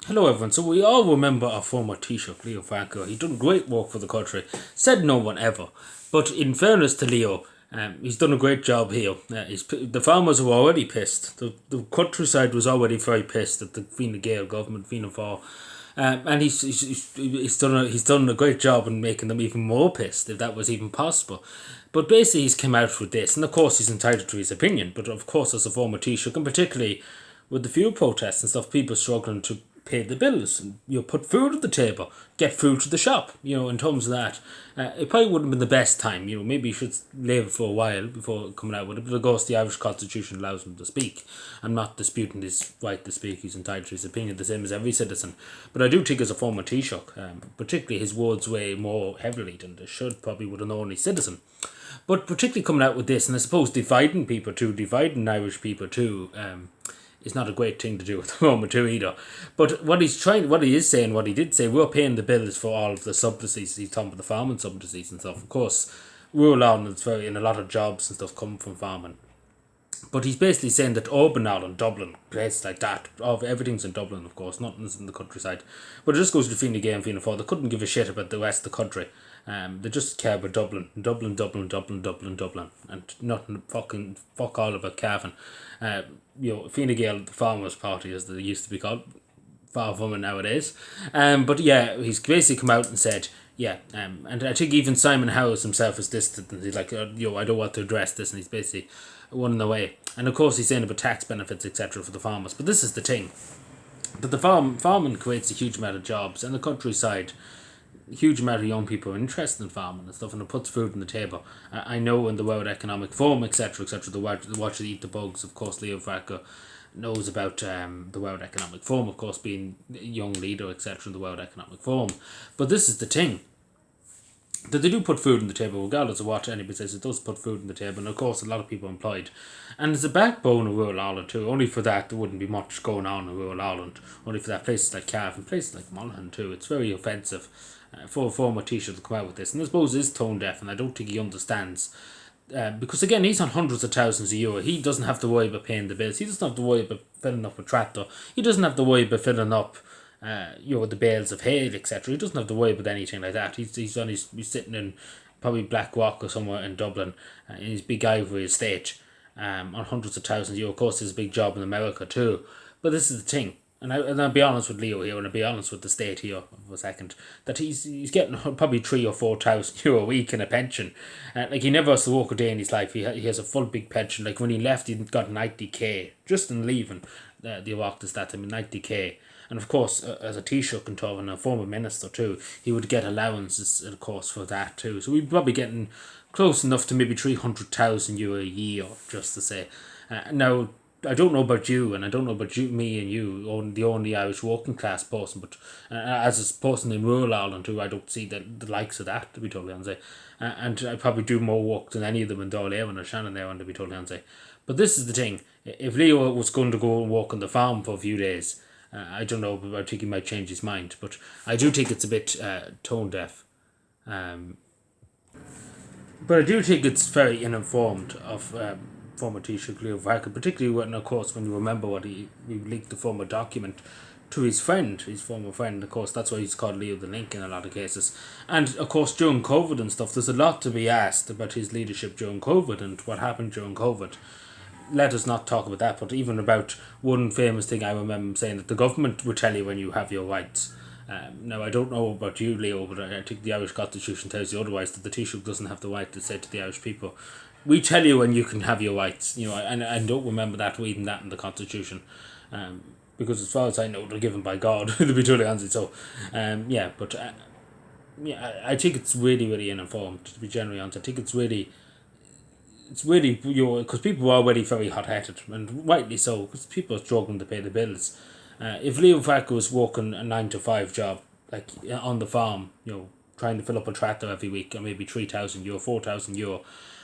Hello everyone. So we all remember our former Taoiseach, Leo Varadkar. He done great work for the country. Said no one ever. But in fairness to Leo, he's done a great job here. The farmers were already pissed. The countryside was already very pissed at the Fine Gael government, Fianna Fáil. And he's done a great job in making them even more pissed, if that was even possible. But basically, he's come out with this, and of course, he's entitled to his opinion. But of course, as a former Taoiseach, and particularly with the fuel protests and stuff, people struggling to pay the bills, and put food at the table, get food to the shop. In terms of that, it probably wouldn't have been the best time. Maybe he should live for a while before coming out with it. But of course, the Irish Constitution allows him to speak. I'm not disputing his right to speak. He's entitled to his opinion, the same as every citizen. But I do think, as a former Taoiseach, particularly his words weigh more heavily than they should probably with an ordinary citizen. But particularly coming out with this, and I suppose dividing Irish people too, is not a great thing to do at the moment too either. But what he is saying, what he did say, we're paying the bills for all of the subsidies. He's talking about the farming subsidies and stuff. Of course, rural Ireland's very, in a lot of jobs and stuff come from farming. But he's basically saying that urban Ireland, Dublin, places like that, everything's in Dublin, of course, nothing's in the countryside. But it just goes to Fine Gael and Fianna Fáil. They couldn't give a shit about the rest of the country. They just care about Dublin, and nothing fuck all about Cavan. Fine Gael, the Farmers Party, as they used to be called, far from it nowadays. But yeah, he's basically come out and said, and I think even Simon Howes himself is distant, and he's like, I don't want to address this, and he's basically running away. And of course, he's saying about tax benefits, etc., for the farmers. But this is the thing: that the farming creates a huge amount of jobs, and the countryside, a huge amount of young people are interested in farming and stuff, and it puts food on the table. I know in the World Economic Forum, etc., the Watch Eat the Bugs, of course, Leo Varadkar knows about the World Economic Forum, of course, being a young leader, etc., in the World Economic Forum. But this is the thing: that they do put food on the table, regardless of what anybody says. It does put food on the table, and of course, a lot of people employed. And it's a backbone of rural Ireland too. Only for that, there wouldn't be much going on in rural Ireland. Only for that, places like Cavan, places like Monaghan too. It's very offensive for a former Taoiseach to come out with this. And I suppose he's tone deaf, and I don't think he understands. Because again, he's on hundreds of thousands of euro. He doesn't have to worry about paying the bills. He doesn't have to worry about filling up a tractor. He doesn't have to worry about filling up the bales of hay, etc. He doesn't have to worry about anything like that. He's sitting in probably Blackrock or somewhere in Dublin in his big ivory estate on hundreds of thousands of euro. Of course, there's a big job in America too. But this is the thing. And I'll be honest with Leo here, and I'll be honest with the state here for a second, that he's getting probably 3 or 4 thousand euro a week in a pension. Like, he never has to work a day in his life. He has a full big pension. Like, when he left, he got 90k just in leaving the Oireachtas that time, 90k. And of course, as a Taoiseach and a former minister too, he would get allowances, of course, for that too. So we'd probably getting close enough to maybe 300,000 euro a year, just to say. Now, I don't know about you, and I don't know about me and you, the only Irish working class person, but as a person in rural Ireland too, I don't see the likes of that, to be totally honest. And I probably do more work than any of them in Dáil Éireann or Shannon Éireann, to be totally honest. But this is the thing: if Leo was going to go and walk on the farm for a few days, I don't know, but I think he might change his mind. But I do think it's a bit tone deaf. But I do think it's very uninformed of former Taoiseach Leo Varadkar, particularly when, of course, when you remember what he leaked the former document to his former friend. Of course, that's why he's called Leo the Link in a lot of cases. And of course, during COVID and stuff, there's a lot to be asked about his leadership during COVID and what happened during COVID. Let us not talk about that, but even about one famous thing I remember him saying, that the government will tell you when you have your rights. Now, I don't know about you, Leo, but I think the Irish Constitution tells you otherwise, that the Taoiseach doesn't have the right to say to the Irish people, we tell you when you can have your rights. And I don't remember reading that in the Constitution. Because as far as I know, they're given by God, to be totally honest. So, I think it's really, really uninformed, to be generally honest. I think it's really, because people are already very hot-headed, and rightly so, because people are struggling to pay the bills. If Leo Varadkar was working a 9 to 5 job, like on the farm, trying to fill up a tractor every week, or maybe 3,000 euro, 4,000 euro,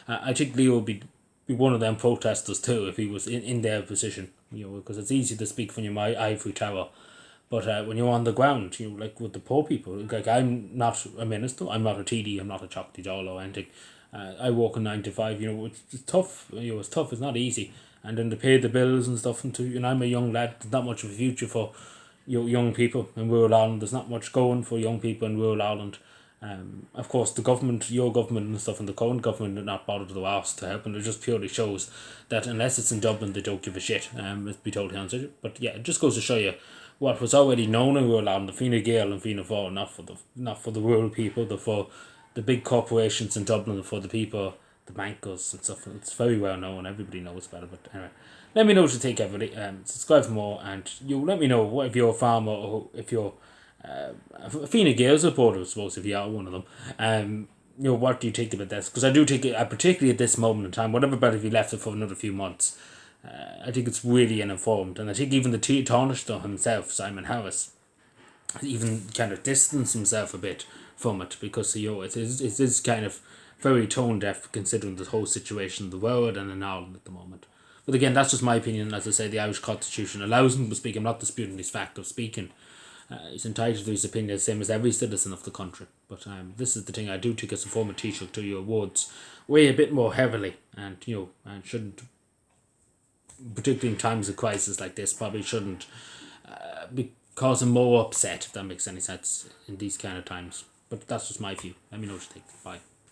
I think Leo would be one of them protesters too if he was in their position. Because it's easy to speak from your ivory tower, but when you're on the ground, like with the poor people, like, I'm not a minister, I'm not a TD, I'm not a Chocty Doll or anything. I work a 9 to 5. It's tough. It's tough. It's not easy. And then to pay the bills and stuff, and I'm a young lad. There's not much of a future for young people in rural Ireland. There's not much going for young people in rural Ireland. Of course, the government, your government and stuff, and the current government are not bothered to ask to help, and it just purely shows that unless it's in Dublin, they don't give a shit. Let's be totally honest with you. But yeah, it just goes to show you what was already known in rural Ireland, the Fine Gael and Fianna Fáil, not for the rural people, but for the big corporations in Dublin, for the people, the bankers and stuff. It's very well known. Everybody knows about it. But anyway, let me know what you think, everybody. Subscribe for more, and you let me know what if you're a farmer or if you're a Fine Gael supporter, I suppose, if you are one of them. What do you think about this? Because I do think, particularly at this moment in time, whatever better if you left it for another few months, I think it's really uninformed. And I think even the Taoiseach himself, Simon Harris, even kind of distanced himself a bit from it, because it is kind of very tone deaf considering the whole situation in the world and in Ireland at the moment. But again, that's just my opinion. As I say, the Irish Constitution allows him to speak. I'm not disputing his fact of speaking. He's entitled to his opinion, the same as every citizen of the country. But this is the thing. I do think as a former Taoiseach to your words weigh a bit more heavily, and and shouldn't, particularly in times of crisis like this, probably shouldn't be causing more upset, if that makes any sense in these kind of times. But that's just my view. Let me know what you think. Bye.